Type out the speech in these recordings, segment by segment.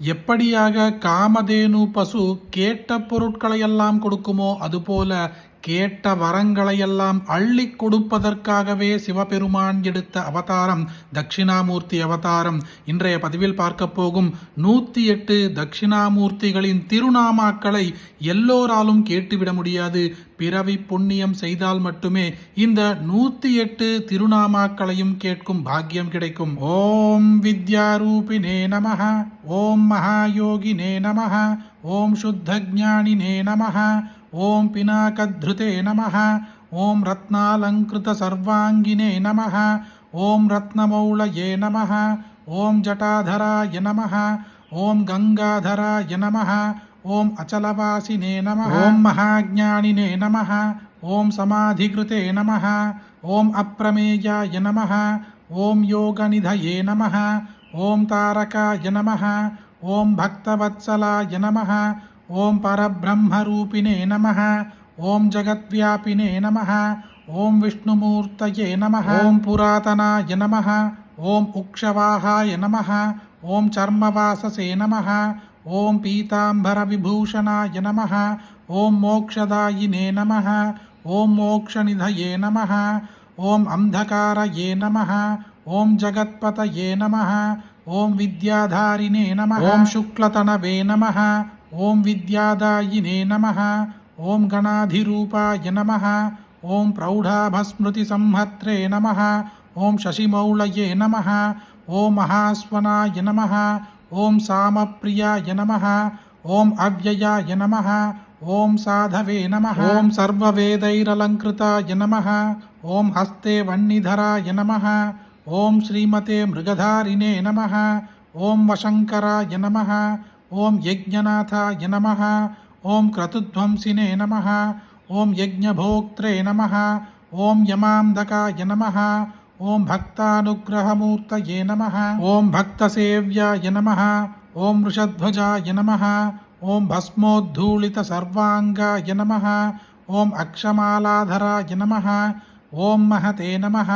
எப்படியாக காமதேனு பசு கேட்ட பொருட்களையெல்லாம் கொடுக்குமோ அதுபோல கேட்ட வரங்களையெல்லாம் அள்ளி கொடுப்பதற்காகவே சிவபெருமான் எடுத்த அவதாரம் தட்சிணாமூர்த்தி அவதாரம். இன்றைய பதிவில் பார்க்க போகும் 108 தட்சிணாமூர்த்திகளின் திருநாமாக்களை எல்லோராலும் கேட்டுவிட முடியாது. பிறவி புண்ணியம் செய்தால் மட்டுமே இந்த 108 திருநாமாக்களையும் கேட்கும் பாக்கியம் கிடைக்கும். ஓம் வித்யாரூபினே நமஹ, ஓம் மகாயோகினே நமஹ, ஓம் சுத்தஜானினே நமஹ, ஓம் பினாகத்ருதே நமஹ, ஓம் ரத்னாலங்கிருத சர்வாங்கினே நமஹ, ஓம் ரத்னமௌளயே நமஹ, ஓம் ஜட்டாதராய நமஹ, ஓம் கங்காதராய நமஹ, ஓம் அச்சலவாசினே நமஹ, ஓம் மகாஜானினே நமஹ, ஓம் சமாதிகிருதே நமஹ, ஓம் அப்ரமேயாய நமஹ, ஓம் யோகநிதயே நமஹ, ஓம் தாரகாய நமஹ, ஓம் பக்தவத்சலாய நமஹ, ஓம் பரபிரம்மரூபிணே நமஹ, ஓம் ஜகத்வியாபினே நமஹ, ஓம் விஷ்ணுமூர்த்தயே நமஹ, ஓம் புராதனாய நமஹ, ஓம் உக்ஷவாஹாய நமஹ, ஓம் சர்மவாசசே நமஹ, ஓம் பீதாம்பரவிபூஷணாய நமஹ, ஓம் மோக்ஷதாயினே நமஹ, ஓம் மோக்ஷநிதயே நமஹ, ஓம் அந்தகாரயே நமஹ, ஓம் ஜகத்பதயே நமஹ, ஓம் வித்யாதாரிணே நமஹ, ஓம் சுக்லதனவே நமஹ, ஓம் வித்யாதாயினே நமஹ, ஓம் கணாதிரூபாய நமஹ, ஓம் பிரௌಢாபஸ்மிருதி சம்ஹத்ரே நமஹ, ஓம் சசிமௌளயே நமஹ, ஓம் மகாஸ்வனாய நமஹ, ஓம் சாமப்ரியாய நமஹ, ஓம் அவ்யயாய நமஹ, ஓம் சாதவே நமஹ, ஓம் சர்வவேதைரலங்கிருதாய நமஹ, ஓம் ஹஸ்தே வன்னிதராய நமஹ, ஓம் ஸ்ரீமதே மிருகதாரிணே நமஹ, ஓம் வசங்கராய நமஹ, ஓம் யஜ்ஞநாதாய நமஹ, ஓம் க்ரதுத்வம்சினே நமஹ, ஓம் யஜ்ஞபோக்த்ரே நமஹ, ஓம் யமாம்தகாய நமஹ, ஓம் பக்தானுக்கிரகமூர்த்தயே நமஹ, ஓம் பக்தசேவ்யாய நமஹ, ஓம் ரிஷத்வஜாய நமஹ, ஓம் பஸ்மோத்தூளித சர்வாங்காய நமஹ, ஓம் அக்ஷமாலாதராய நமஹ, ஓம் மஹதே நமஹ,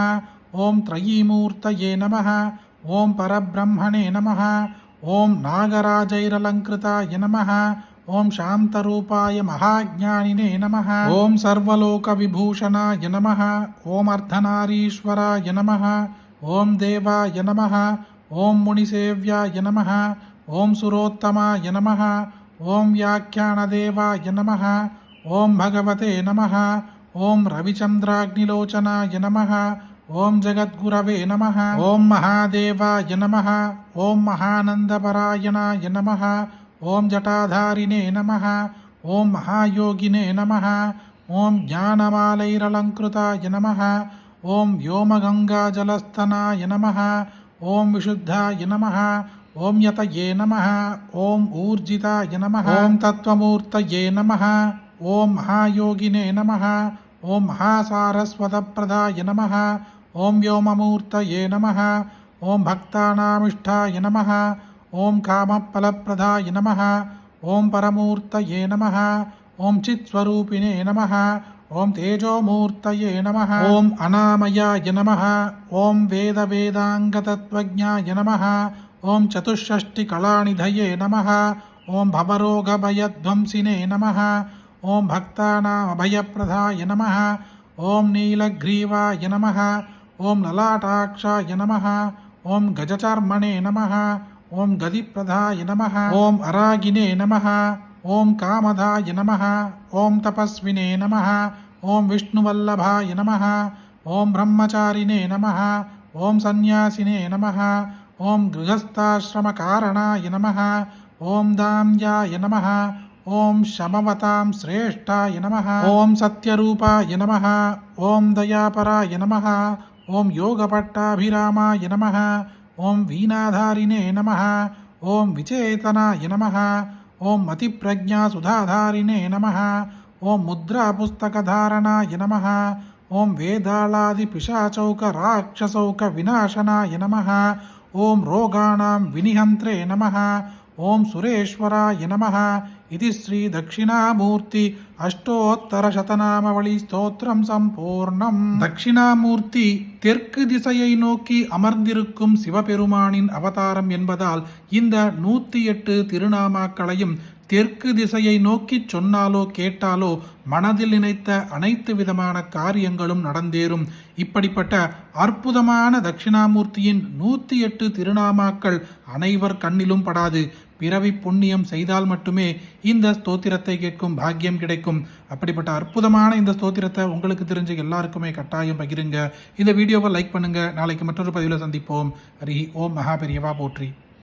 ஓம் த்ரயீமூர்த்தயே நமஹ, ஓம் பரபிரம்மணே நமஹ, ஓம் நாகராஜைரலங்கிருதாய நமஹ, ஓம் சாந்தரூபாய மகாஜானினே நமஹ, ஓம் சர்வலோகவிபூஷணாய நமஹ, ஓம் அர்த்தநாரீஸ்வராய நமஹ, ஓம் தேவாய நமஹ, ஓம் முனிசேவ்யாய நமஹ, ஓம் சுரோத்தமாய நமஹ, ஓம் வியாக்கியானதேவாய நமஹ, ஓம் பகவதே நமஹ, ஓம் ரவிச்சந்திராக்னிலோச்சனாய நமஹ, ஓம் ஜகத்குரவே நமஹ, ஓம் மகாதேவாய நமஹ, ஓம் மகானந்தபராயணாய நமஹ, ஓம் ஜட்டாதாரிணே நமஹ, ஓம் மகாயோகினே நமஹ, ஓம் ஞானமாலைரலங்கிருதாய நமஹ, ஓம் வ்யோமகங்காஜலஸ்தனாய நமஹ, ஓம் விஷுத்தாய நமஹ, ஓம் யதயே நமஹ, ஓம் ஊர்ஜிதாய நமஹ, ஓம் தத்வமூர்த்தயே நமஹ, ஓம் மகாயோகினே நமஹ, ஓம் மகாசாரஸ்வதப்பிரதாய நமஹ, ஓம் வ்யோமமூர்த்தயே நமஹ, ஓம் பக்தானாமிஷ்டாய நமஹ, ஓம் காமபலப்பிரதாய நமஹ, ஓம் பரமூர்த்தயே நமஹ, ஓம் சித்ஸ்வரூபிணே நமஹ, ஓம் தேஜோமூர்த்தயே நமஹ, ஓம் அநாமயாய நமஹ, ஓம் வேதவேதாங்கதத்வஜ்ஞாய நமஹ, ஓம் சதுஷ்ஷஷ்டிகலாநிதயே நமஹ, ஓம் பவரோகபயத்வம்சினே நமஹ, ஓம் பக்தானாமபயப்பிரதாய நமஹ, ஓம் நீலக்ரீவாய நமஹ, ஓம் லலாட்டாக்ஷாய நமஹ, ஓம் கஜசர்மணே நமஹ, ஓம் கதிப்பிரதாய நமஹ, ஓம் அராகினே நமஹ, ஓம் காமதாய நமஹ, ஓம் தபஸ்வினே நமஹ, ஓம் விஷ்ணுவல்லபாய நமஹ, ஓம் பிரம்மச்சாரிணே நமஹ, ஓம் சந்நியாசினே நமஹ, ஓம் கிருஹஸ்தாசிரமகாரணாய நமஹ, ஓம் தாம்யாய நமஹ, ஓம் சமவதாம் சிரேஷ்டாய நமஹ, ஓம் சத்யரூபாய நமஹ, ஓம் தயாபராய நமஹ, ஓம் யோகபட்டாபிராமாய நமஹ, ஓம் வீணாதாரிணே நமஹ, ஓம் விசேதனாய நமஹ, ஓம் மதிப்பிரஜாசுதாதாரிணே நமஹ, ஓம் முத்ராபுஸ்தகதாரணாய நமஹ, ஓம் வேதாளாதிபிசாச்சௌக ராட்சசௌக விநாசனாய நமஹ, ஓம் ரோகாணாம் வினிஹந்த்ரே நமஹ, ஓம் சுரேஸ்வராய நமஹ இது ஸ்ரீ தட்சிணாமூர்த்தி அஷ்டோத்தர சதநாமவளி ஸ்தோத்திரம் சம்பூர்ணம். தட்சிணாமூர்த்தி தெற்கு திசையை நோக்கி அமர்ந்திருக்கும் சிவபெருமானின் அவதாரம் என்பதால் இந்த 108 திருநாமாக்களையும் தெற்கு திசையை நோக்கி சொன்னாலோ கேட்டாலோ மனதில் நினைத்த அனைத்து விதமான காரியங்களும் நடந்தேறும். இப்படிப்பட்ட அற்புதமான தட்சிணாமூர்த்தியின் 108 திருநாமாக்கள் அனைவர் கண்ணிலும் படாது. பிறவி புண்ணியம் செய்தால் மட்டுமே இந்த ஸ்தோத்திரத்தை கேட்கும் பாக்கியம் கிடைக்கும். அப்படிப்பட்ட அற்புதமான இந்த ஸ்தோத்திரத்தை உங்களுக்கு தெரிஞ்ச எல்லாருக்குமே கட்டாயம் பகிருங்க. இந்த வீடியோவை லைக் பண்ணுங்க. நாளைக்கு மற்றொரு பதிவில் சந்திப்போம். ஹரி ஓம் மகாபெரியவா போற்றி.